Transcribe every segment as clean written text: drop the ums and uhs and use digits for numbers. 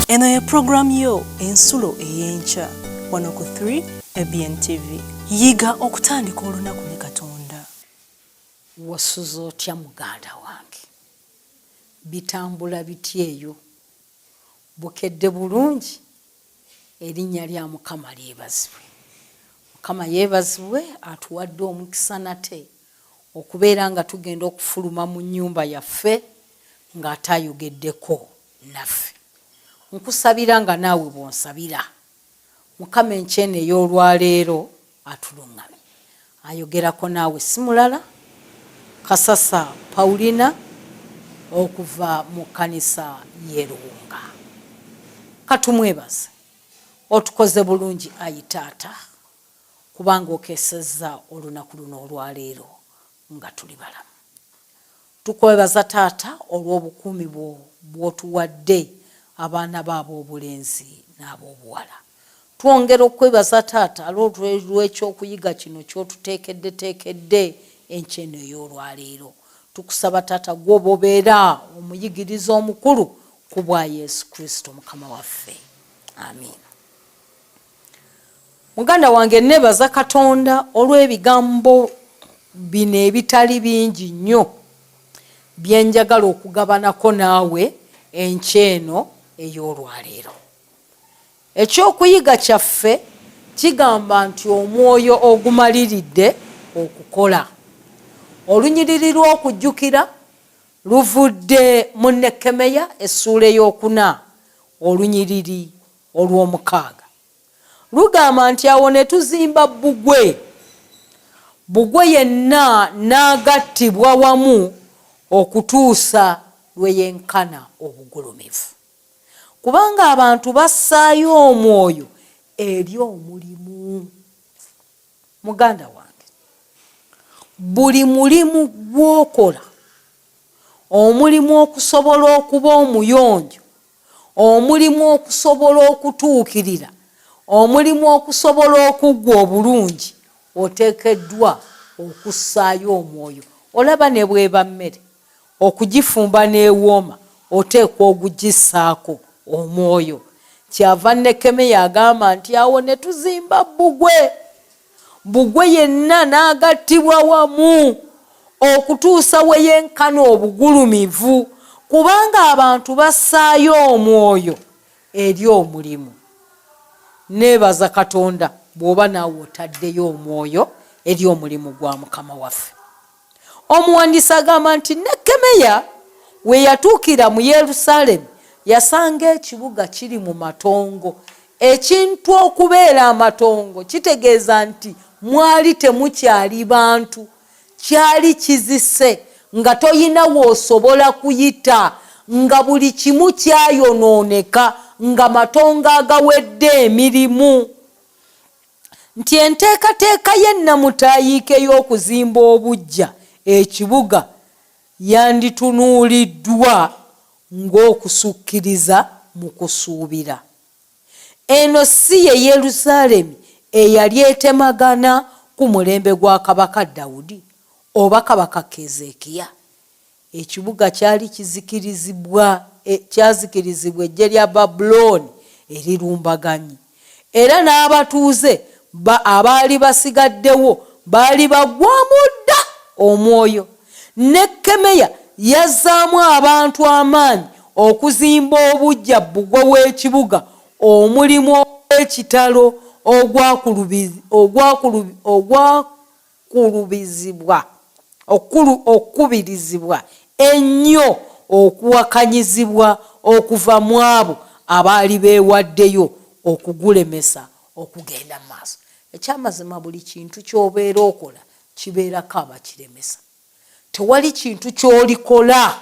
Eno ye program yo ensulo eyenkya wano ku 3 ABN TV. Yiga okutandika olunaku ne Katonda. Wasuza otya muganda wange? Bitambula bityeyo. Bukedde bulungi. Erinnya lya Mukama lyebazibwe. Mukama yeebazibwe atuwadde omukisa nate okubeera nga tugenda okufuluma mu nnyumba yaffe nga atayogeddeko naffe. Nkusabira nga naawe bwonsabira. Mukama enkyene ey'olwaleero atulungame. Ayogerako naawe si mulala Kasasa Paulina okuva mu kkanisa y'e Luwunga. Katumwebaze. Otukoze bulungi ayi taata kubanga okesezza olunaku luno olwaleero nga tuli balamu. Tukwebaza taata olw'obukuumi bw'otuwadde abaana baabo obulenzi n'ab'obuwala. Twongera okwebaza taata olw'ekyokuyiga kino ky'otuteekedde enkyeno ey'olwaleero. Tukusaba taata gw'oba obeera omuyigiriza omukulu ku bwa Yesu Kristo Mukama waffe. Amin. Muganda wange nebaza Katonda olw'ebigambo bino ebitali bingi nnyo byenjagala okugabanako naawe enkyeno ey'olwaleero. Ekyokuyiga kyaffe kigamba nti omwoyo ogumaliridde okukola. Olunyiriri lw'okujjukira luvudde mu Nekemeya essuula ey'okuna olunyiriri olw'omukaaga. Lugamba nti awo ne tuzimba bbugwe. Bbugwe yenna n'agattibwa wamu okutuusa lwe yenkana obugulumivu. Kubanga abantu bassaayo omwoyo eri omulimu. Muganda wange, buli mulimu gw'okola, omulimu okusobola okuba omuyonjo, omulimu okusobola okutuukirira, omulimu okusobola okuggwa obulungi, oteekeddwa okussaayo omwoyo. Olaba ne bweba mmere, okugifumba n'ewooma, oteekwa ogugissaako omwoyo. Kyava Nekemeya agamba nti awo ne tuzimba bbugwe. Bbugwe yenna n'agattibwa wamu okutuusa we yenkana obugulumivu, kubanga abantu bassaayo omwoyo eri omulimu. Neebaza Katonda bw'oba naawe otaddeyo omwoyo eri omulimu gwa Mukama waffe. Omuwandiisi agamba nti Nekemeya we yatuukira mu Yerusaalemi yasanga ekibuga kiri mu matongo. Ekintu okubeera amatongo kitegeeza nti mwali temukyali bantu, kyali kizise nga toyina w'osobola kuyita, nga buli kimu kyayonooneka, nga matongo agawedde emirimu. Nti enteekateeka y'ennamutaayiika ey'okuzimba obuggya ekibuga yanditunuuliddwa ng'okusukkiriza mu kusuubira. Eno si ye Yerusaalemi eyali etemagana ku mulembe gwa kabaka Dawudi oba kabaka Keezeekiya. Ekibuga kyali kyazikirizibwa eggye lya Babulooni erirumbaganye, era n'abatuuze abaali basigaddewo baali baggwaamu dda omwoyo. Nekemeya yazzaamu abantu amaanyi okuzimba obuggya bbugwe w'ekibuga, omulimu w'ekitalo okukubirizibwa ennyo okuwakanyizibwa okuva mu abo abaali beewaddeyo okugulemesa okugenda mu maaso. Ekyamazima buli kintu ky'obeera okola kibeerako abakiremesa. Tewali kintu ky'olikola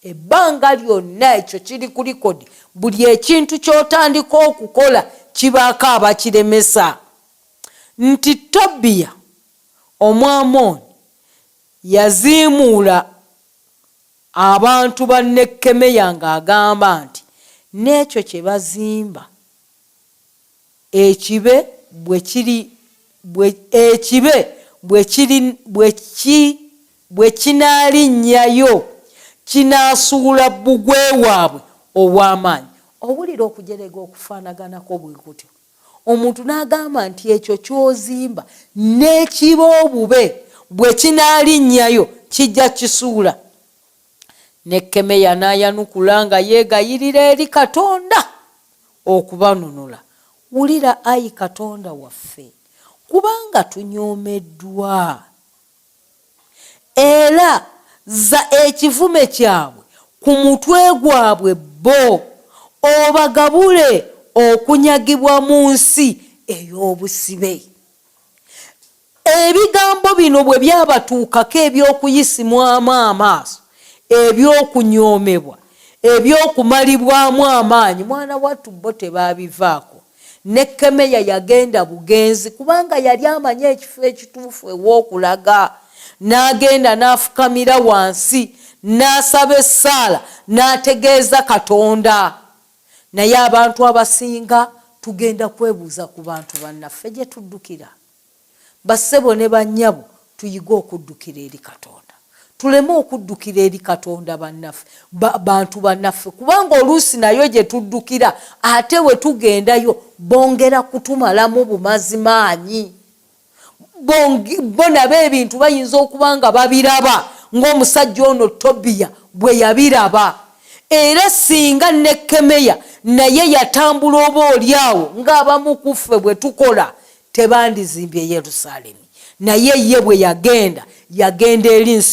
ebbanga lyonna ekyo kiri ku likodi, buli ekintu ky'otandika okukola kibaako abakiremesa. Nti Tobiya Omwamoni yaziimuula abantu ba Nekemeya ng'agamba nti n'ekyo kye bazimba ekibe bwe kinaalinnya kinaasuula bbugwe waabwe ow'amaanyi. owulira okujerega okufaanaganako bwe kutyo omuntu n'agamba nti ekyo ky'ozimba n'ekiba obube bwe kinaalinnya kijja kisuula. Nekkemeya n'ayanukula nga yeegayirira eri Katonda okubanunula. Wulira ayi Katonda waffe, kubanga tunyoomeddwa, era za ekivume kyabwe ku mutwe gwabwe bo, obagabule okunyagibwa mu nsi ey'obusibe. Ebigambo bino bwe byabatuukako eby'okuyisimwamu amaaso, eby'okunyoomebwa, eby'okumalibwamu amaanyi, mwana wattu bo tebaabivaako. Nekkemeya yagenda bugenzi kubanga yali amanyi ekifo ekituufu ew'okulaga. N'agenda n'afukamira wansi n'asaba essaala n'ategeeza Katonda. Naye abantu abasinga tugenda kwebuuza ku bantu bannaffe gye tuddukira. Bassebo ne bannyabo tuyige okuddukira eri Katonda. Tuleme okuddukira eri Katonda bantu bannaffe kubanga oluusi nayo gye tuddukira ate we tugendayo bongera kutumalamu bumazimaanyi. Bo nabo ebintu bayinza okuba nga babiraba ng'omusajja ono Tobiya bwe yabiraba. Era singa Nekkemeya naye yatambula oba oliawo ng'abamu ku ffe bwe tukola, tebandizimbye Yerusaalemi. Naye ye bwe yagenda eri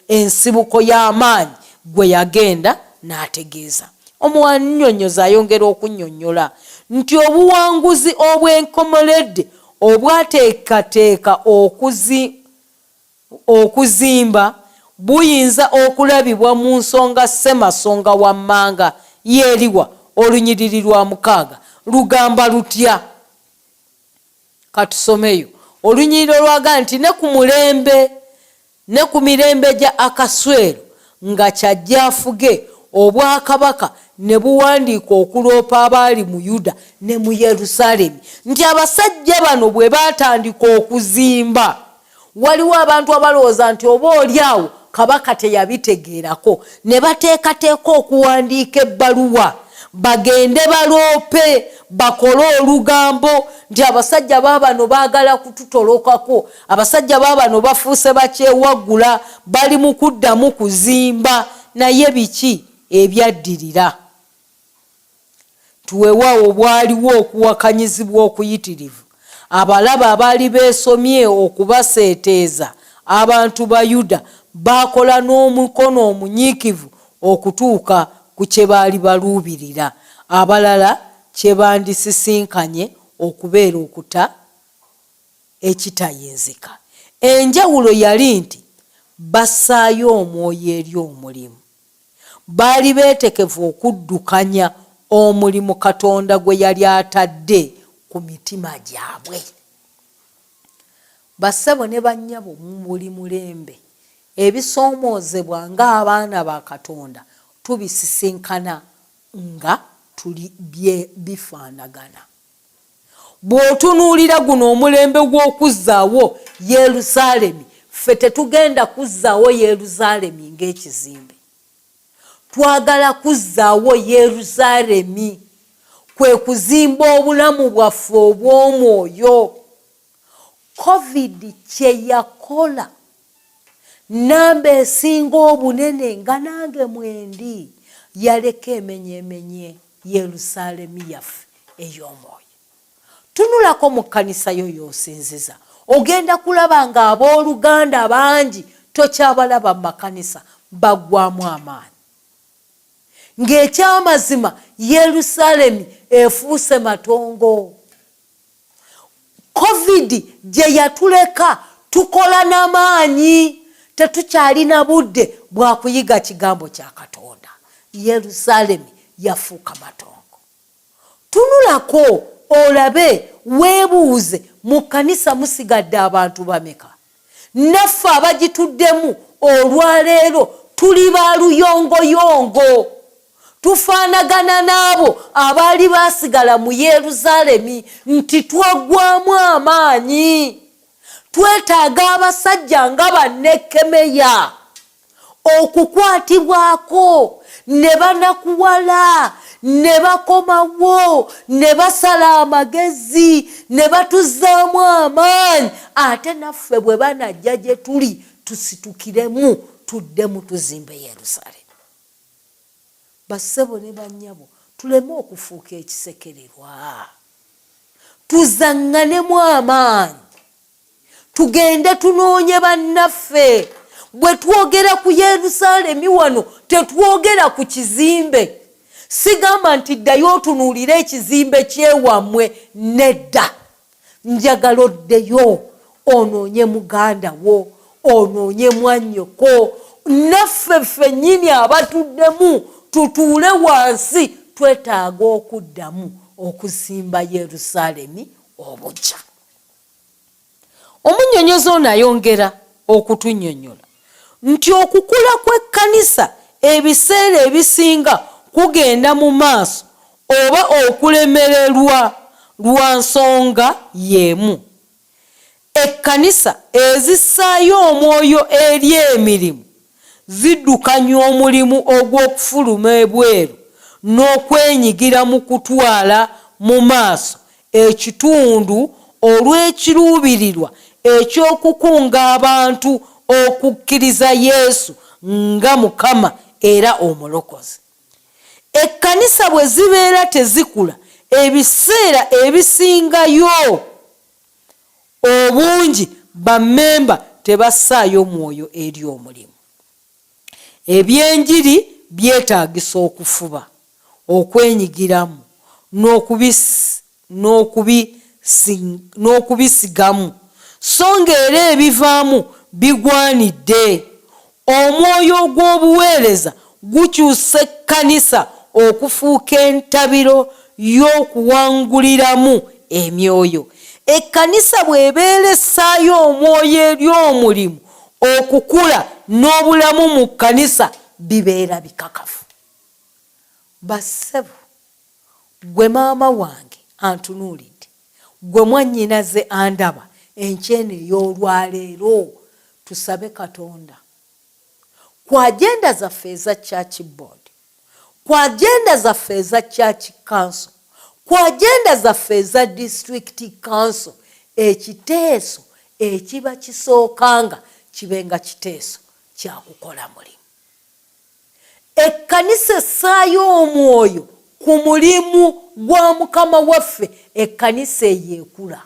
ensibuko y'amaanyi gwe yagenda n'ategeeza. Omuwannyonnyozi ayongera okunnyonnyola nti obuwanguzi obw'enkomoledde obwateekateeka okuzimba buyinza okulabibwa mu nsonga Ssemasonga wammanga yeeriwa olunyiriri lwa 6 lugamba lutya? Katusomeyo. Olunyiriri olwaga nti ne ku mirembe gya Akaswero nga kyajja afuge obwakabaka ne buwandiika okuloopa abaali mu Yuda ne mu Yerusaalemi, nti abasajja bano bwe baatandika okuzimba, waliwo abantu abalowooza nti oba oliawo kabaka teyabitegeerako, ne bateekateeka okuwandiika ebbaluwa bagende baloope bakole olugambo nti abasajja baabano baagala kututolokako, abasajja baabano bafuuse bakyewaggula, bali mu kuddamu kuzimba. Naye biki ebyaddirira? Tuweewaawo bwaliwo okuwakanyizibwa okuyitirivu. Abalaba abaali beesomye okubaseeteeza abantu ba Yuda baakola n'omukono omunyiikivu okutuuka ku kye baali baluubirira. Abalala kye bandisisinkanye okubeera okuta ekitayinzika. Enjawulo yali nti bassaayo omwoyo eri omulimu. Baali beetekevu okuddukanya omulimu Katonda gwe yali atadde ku mitima gyabwe. Bassebo ne bannyabo mu buli mulembe ebisoomoozebwa ng'abaana ba Katonda tubisisinkana nga tuli bifaanagana. Bw'otunuulira guno omulembe gw'okuzzaawo Yerusaalemi, ffe tetugenda kuzzaawo Yerusaalemi ng'ekizimbe. Twagala kuzzaawo Yerusaalemi kwe kuzimba obulamu bwaffe obw'omwoyo. COVID kye yakola namba esinga obunene nga nange mwendi, yaleka emenyemenye Yerusaalemi yaffe ey'omwoyo. Tunulako mu kkanisa yo y'osinziza, ogenda kulaba nga abooluganda bangi tokyabalaba mu makanisa baggwamu amaanyi. Ng'ekyamazima Yerusaalemi efuuse matongo. COVID gye yatuleka tukola n'amaanyi, tetukyalina budde bwa kuyiga kigambo kya Katonda. Yerusaalemi yafuuka matongo. Tunulako olabe, weebuuze, mu kkanisa musigadde abantu bameka? Naffe abagituddemu olwaleero tuli ba luyongoyongo. Tufaanagana n'abo abaali baasigala mu Yerusaalemi nti twaggwamu amaanyi. Twetaaga abasajja nga Nekkemeya okukwatibwako ne banakuwala ne bakomawo ne basala amagezi ne batuzaamu amaanyi ate naffe bwe banajja gye tuli tusitukiremu tuddemu tuzimbe Yerusaalemi. Bassebo ne bannyabo tuleme okufuuka ekisekererwa, tuzaŋŋanemu amaanyi tugende tunoonye bannaffe. Bwe twogera ku Yerusaalemi wano tetwogera ku kizimbe. Sigamba nti ddayo otunuulire ekizimbe kyewammwe, nedda. Njagala oddeyo onoonye muganda wo, onoonye mwannyoko, naffe ffennyini abatuddemu tutuule wansi twetaaga okuddamu okuzimba Yerusaalemi obujja. Omunnyonnyozi ono ayongera okutunnyonnyola nti okukula kw'ekkanisa ebiseera ebisinga kugenda mu maaso oba okulemererwa lwa nsonga y'emu. Ekkanisa ezissaayo omwoyo eri emirimu ziddukanya omulimu ogw'okufuluma ebweru n'okwenyigira mu kutwala mu maaso ekitundu olw'ekiruubirirwa eky'okukunga abantu okukkiriza Yesu nga Mukama era Omulokozi. Ekkanisa bwe zibeera tezikula ebiseera ebisingayo obungi bammemba tebassaayo mwoyo eri omulimu. Ebyenjiri byetaagisa okufuba, okwenyigiramu n'okubisigamu, so ng'era ebivaamu bigwanidde. Omwoyo ogw'obuweereza gukyusa ekkanisa okufuuka entabiro y'okuwanguliramu emyoyo. Ekkanisa bw'ebeera essaayo omwoyo eri omulimu, okukula n'obulamu mu kkanisa bibeera bikakafu. Bassebo, gwe maama wange antunuulidde, gwe mwannyinaze andaba, enkyene ey'olwaleero tusabe Katonda ku agenda zaffe eza Church Board, ku agenda zaffe eza Church Council, ku agenda zaffe eza District Council, ekiteeso ekiba kisookanga kibenga kiteeso kya kukola mulimu. Ekkanisa essaayo omwoyo ku mulimu gwa Mukama waffe, ekkanisa eyeekula.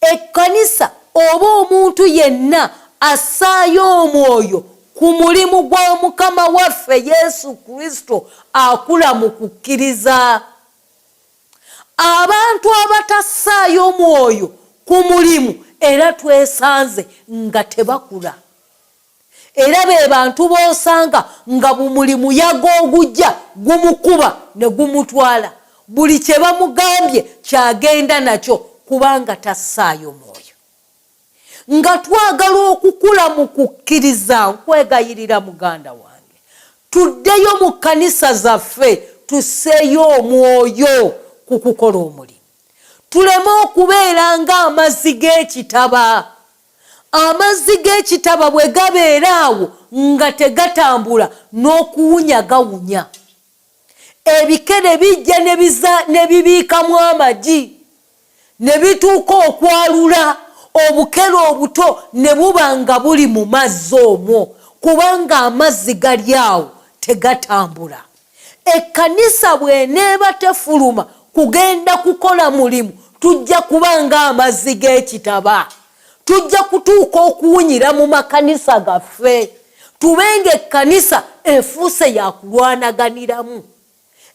Ekkanisa oba omuntu yenna assaayo omwoyo ku mulimu gwa Mukama waffe Yesu Kristo akula mu kukkiriza. Abantu abatassaayo mwoyo ku mulimu era twesanze nga tebakula. Era be bantu b'osanga nga bumulimu yagoogujja gumukuba ne gumutwala. Buli kye bamugambye kyagenda nakyo kubanga tassaayo mwoyo. Nga twagala okukula mu kukkiriza, nkwegayirira muganda wange, tuddeyo mu kkanisa zaffe tusseeyo omwoyo ku kukola omulimu. Tuleme okubeera ng'amazzi g'ekitaba. Amazzi g'ekitaba bwe gabeera awo nga tegatambula n'okuwunya gawunya. Ebikere bijja ne bibiikamu amagi ne bituuka okwalula, obukere obuto ne buba nga buli mu mazzi omwo kubanga amazzi gali awo tegatambula. Ekkanisa bw'eneeba tefuluma kugenda kukola mulimu, tujja kubanga amazzi g'ekitaba. Tujja kutuuka okuwunyira mu makanisa gaffe. Tubenga ekkanisa efuuse ya kulwanaganiramu.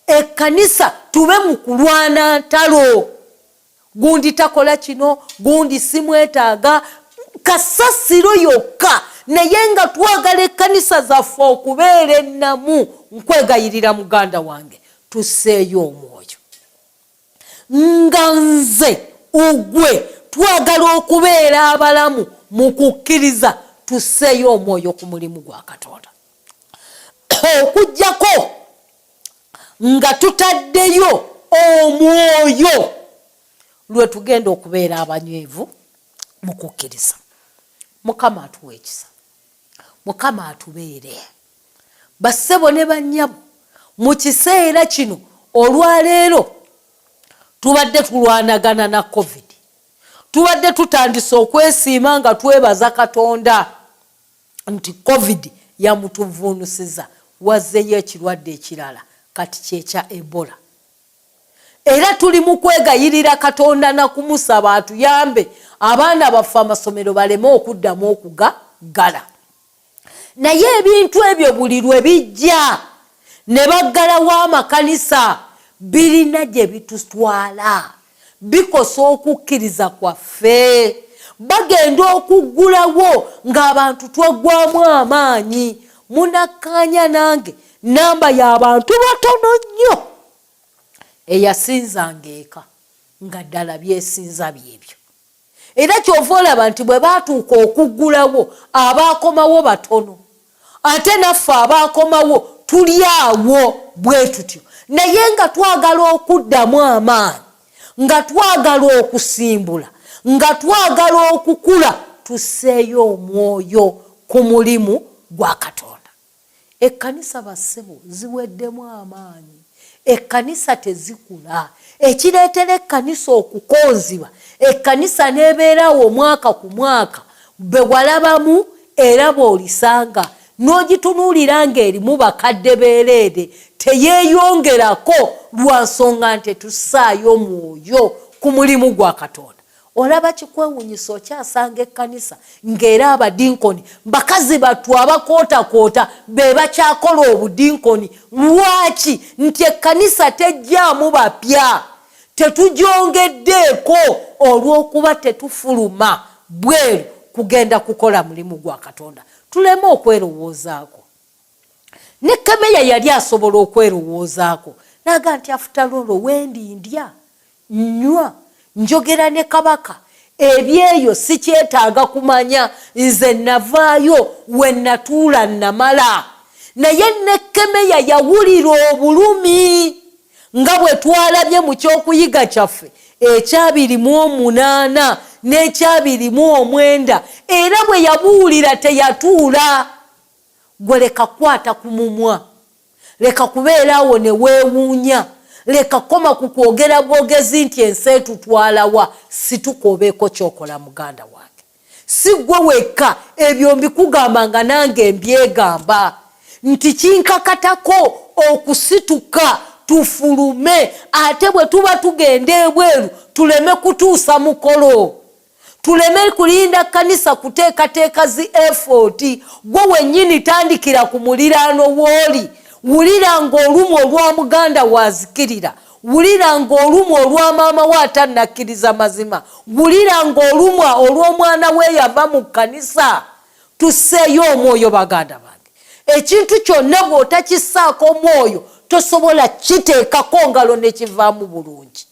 Ekkanisa tube mu kulwana ntalo. Gundi takola kino, gundi simwetaaga, kasasiro yokka. Naye nga twagala ekkanisa zaffe okubeera ennamu, nkwegayirira muganda wange, tusseeyo omwoyo. Nga nze ogwe twagala okubeera abalamu mu kukkiriza, tusseeyo omwoyo ku mulimu gwa Katonda. Okuggyako nga tutaddeyo omwoyo lwe tugenda okubeera abanywevu mu kukkiriza. Mukama atuwa ekisa, Mukama atubeere. Bassebo ne bannyabo, mu kiseera kino olwaleero tubadde tulwanagana na covid, tubadde tutandise okwesiima nga twebaza Katonda nti covid yamutuvuunusiza, wazzeyo ekirwadde ekirala kati kyekya Ebola. Era tuli mu kwegayirira Katonda na kumusaba atuyambe abaana baffe amasomero baleme okuddamu okugaggala. Naye ebintu ebyo buli lwe bijja ne baggalawo amakanisa birina gye bitutwala, bikosa okukkiriza kwaffe. Bagenda okuggulawo ng'abantu twaggwamu amaanyi. Munakkaanya nange namba y'abantu batono nnyo eyasinzanga eka nga ddala byesinza byebyo. Era kyova olaba nti bwe baatuuka okuggulawo abaakomawo batono, ate naffe abaakomawo tuli awo bwe tutyo. Naye nga twagala okuddamu amaanyi, nga twagala okusimbula, nga twagala okukula, tusseeyo omwoyo ku mulimu gwa Katonda. Ekkanisa bassebo ziweddemu amaanyi, ekkanisa tezikula. Ekireetera ekkanisa okukonziba, ekkanisa n'ebeerawo omwaka ku mwaka, bwe walabamu era bw'olisanga n'ogitunuulira ng'erimu bakadde beereere, teyeeyongerako lwa nsonga nti tussaayo mwoyo ku mulimu gwa Katonda. Olaba kikwewuunyisa okyasanga ekkanisa ng'era abadinkoni bakazi battu abakootakoota be bakyakola obudinkoni. Lwaki? Nti ekkanisa tejjaamu bapya, tetugyongeddeeko olw'okuba tetufuluma bweru kugenda kukola mulimu gwa Katonda. Tuleme okwerowoozaako. Ne Kemeya yali asobola okwerowoozaako naga nti afutalolo wendindya nnywa njogera ne kabaka ebyeyo sikyetaaga kumanya, nze navaayo we natuula namala. Naye ne Kemeya yawulira obulumi nga bwe twalabye mu kyokuyiga kyaffe ekya28 n'ekya29, era bwe yabuulira teyatuula. Gwe leka kwata ku mumwa, leka kubeeraawo ne weewuunya, leka koma ku kwogera bwogezi nti ensi etutwalawa. Situkobeeko kyokola muganda wange, si gwe wekka. Ebyo mbikugamba nga nange mbyegamba nti kinkakatako okusituka tufulume, ate bwe tuba tugenda ebweru tuleme kutuusa mukolo, tuleme kulinda kanisa kuteekateeka zi effort. Gwe wennyini tandikira ku muliraano w'oli. Wulira ng'olumu olwa muganda wazikirira, wulira ng'olumu olwa maama we atannakkiriza mazima, wulira ng'olumu olw'omwana we yava mu kkanisa. Tusseeyo omwoyo baganda bange. Ekintu kyonna bw'otakissaako omwoyo tosobola kiteekako ngalo ne kivaamu bulungi.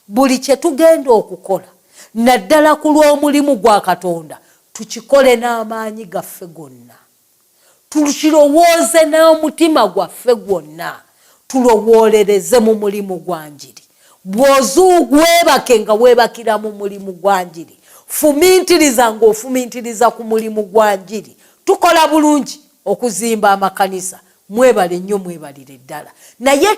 Buli kye tugenda okukola naddala ku lw'omulimu gwa Katonda tukikole n'amaanyi gaffe gonna, tukirowooze n'omutima gwaffe gwonna, tulowoolereze mu mulimu gwa njiri. Bw'ozuugwebake nga weebakira mu mulimu gwa njiri, fumiintiriza ng'ofumiintiriza ku mulimu gwa njiri. Tukola bulungi okuzimba amakanisa, mwebale nnyo, mwebalire ddala. Naye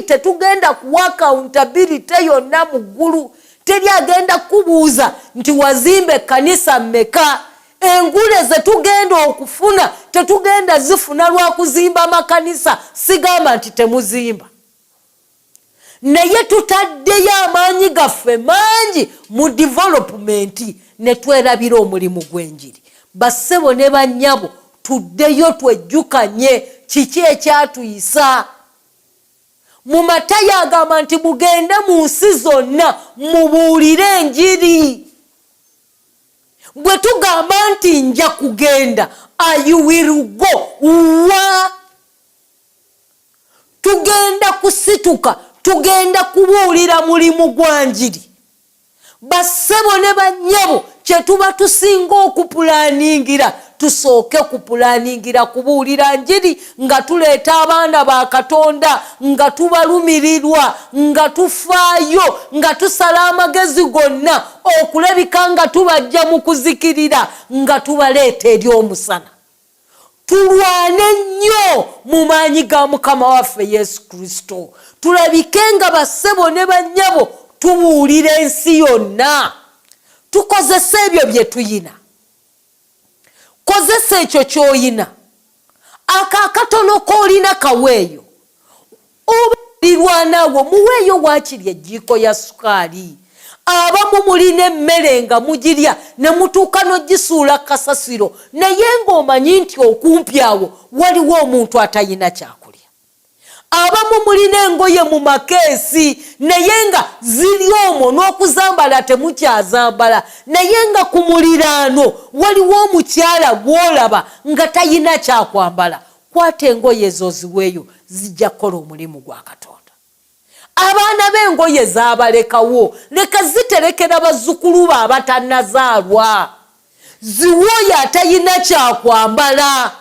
tetugenda kuwa accountability yonna mu ggulu. Teri agenda kubuuza nti wazimba ekkanisa mmeka. Engule ze tugenda okufuna tetugenda zifuna lwa kuzimba amakanisa, sigamba nti temuzimba. Naye tutaddeyo amaanyi gaffe mangi mu development ne twerabira omulimu gw'enjiri. Bassebo ne bannyabo tuddeyo twejjukanye kiki ekyatuyisa. Mu Matayo agamba nti mugende mu nsi zonna mubuulire enjiri. Bwe tugamba nti nja kugenda, you will go. Wa tugenda kusituka, tugenda kubuulira mulimu gwa njiri. Bassebo ne bannyabo kye tuba tusinga okupulaningira, tusooke kupulaningira kubuulira njiri nga tuleeta abaana ba Katonda, nga tubalumirirwa, nga tufaayo, nga tusala amagezi gonna okulabika nga tubajja mu kuzikirira, nga tubaleeta eri omusana. tulwane nnyo mu maanyi ga Mukama waffe Yesu Kristo. Tulabike nga bassebo ne bannyabo tubuulira ensi yonna. Tukozese ebyo bye tuyina. Kozesa ekyo ky'oyina. Akakatono k'olina kaweeyo. Obalirwanawo muweeyo waakiri ejjiiko ya sukaali. Abamu mulina emmere nga mugirya ne mutuuka n'ogisuula kasasiro naye ng'omanyi nti okumpi awo waliwo omuntu atayina kyakulya. Abamu mulina engoye mu makeesi naye nga ziri omwo n'okuzambala temukyazambala naye nga ku muliraano waliwo omukyala gw'olaba nga tayina kyakwambala. Kwata engoye ezo ziweeyo, zijja kukola omulimu gwa Katonda. Abaana b'engoye zaabalekawo, leka ziterekera bazzukulu be abatannazaalwa. Ziwoya atayina kyakwambala,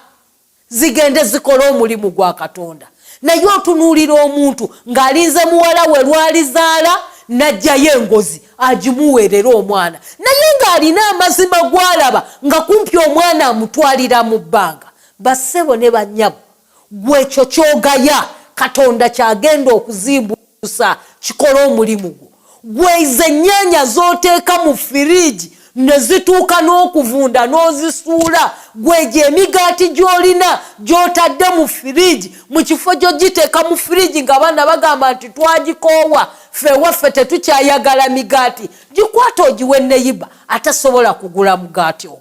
zigende zikola omulimu gwa Katonda. Naye otunuulira omuntu ng'alinze muwala we lwalizaala n'ajjayo engozi agimuweerera omwana naye ng'alina amazima gw'alaba nga kumpi omwana amutwalira mu bbanga. Bassebo ne bannyabo, gwe ekyo ky'ogaya Katonda kyagenda okuzimbusa kikola omulimu gwo. Gwe ennyaanya z'oteeka mu firiigi ne zituuka n'okuvunda n'ozisuula. Gwe gye emigaati gy'olina gy'otadde mu firiigi mu kifo gy'ogiteeka mu firiigi ng'abaana bagamba nti twagikoowa ffe waffe tetukyayagala migaati. Gikwata ogiwe neyiba atasobola kugula mugaati ogwo.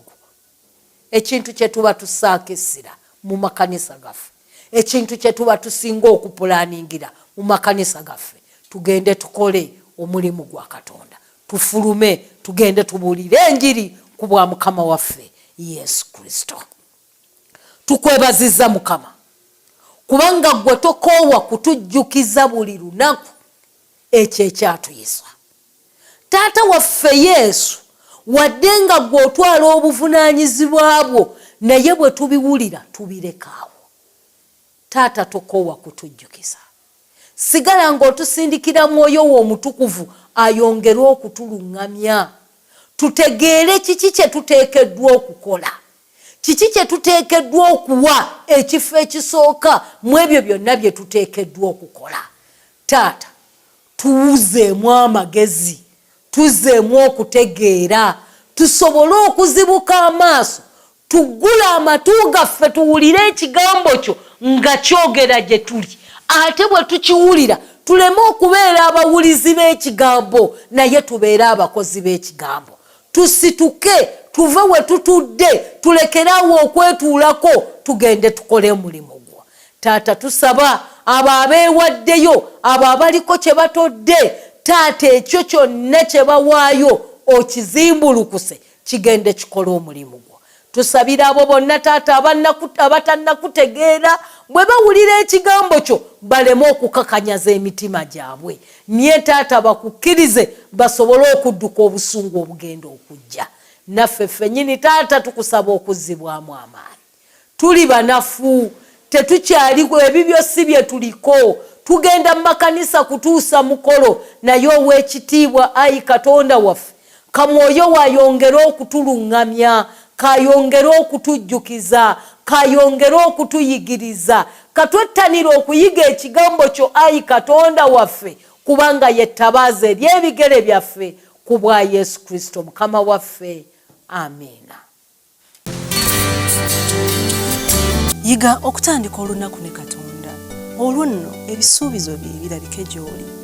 Ekintu kye tuba tussaako essira mu makanisa gaffe, ekintu kye tuba tusinga okupulaaningira mu makanisa gaffe, tugende tukole omulimu gwa Katonda. Tufulume tugende tubuulire enjiri ku bwa Mukama waffe Yesu Kristo. Tukwebazizza Mukama kubanga gwe tokoowa kutujjukiza buli lunaku ekyo ekyatuyisa. Taata waffe Yesu wadde nga gwe otwala obuvunaanyizibwa bwo naye bwe tubiwulira tubirekaawo. Taata tokoowa kutujjukiza. Sigala ng'otusindikira Mwoyo wo Omutukuvu ayongere okutuluŋŋamya. Tutegeere kiki kye tuteekeddwa okukola, kiki kye tuteekeddwa okuwa ekifo ekisooka mu ebyo byonna bye tuteekeddwa okukola. Taata tuwuzeemu amagezi, tuzzeemu okutegeera, tusobole okuzibuka amaaso, tuggule amatu gaffe tuwulire ekigambo kyo nga kyogera gye tuli. Ate bwe tukiwulira tuleme okubeera abawulizi b'ekigambo naye tubeere abakozi b'ekigambo. Tusituke tuve we tutudde, tulekeraawo okwetuulako, tugende tukole omulimu gwo. Taata tusaba abo abeewaddeyo, abo abaliko kye batodde, Taata ekyo kyonna kye bawaayo okizimbulukuse kigende kikola omulimu gwo. Tusabira abo bonna Taata abatannakutegeera bwe bawulira ekigambo kyo baleme okukakanyaza emitima gyabwe. Nye Taata bakukkirize basobole okudduka obusungu obugenda okujja. Naffe ffennyini Taata tukusaba okuzzibwamu amaanyi. Tuli banafu, tetukyaliwo, ebibyo si bye tuliko. Tugenda mu makanisa kutuusa mukolo naye ow'ekitiibwa Ayi Katonda waffe, Kamwoyo wayongere okutuluŋŋamya, kayongere okutujjukiza, kayongere okutuyigiriza, katwettanire okuyiga ekigambo kyo Ayi Katonda waffe kubanga yettabaaza ery'ebigere byaffe ku bwa Yesu Kristo Mukama waffe. Amiina. Yiga okutandika olunaku ne Katonda. Olwo nno ebisuubizo bye birabike gy'oli.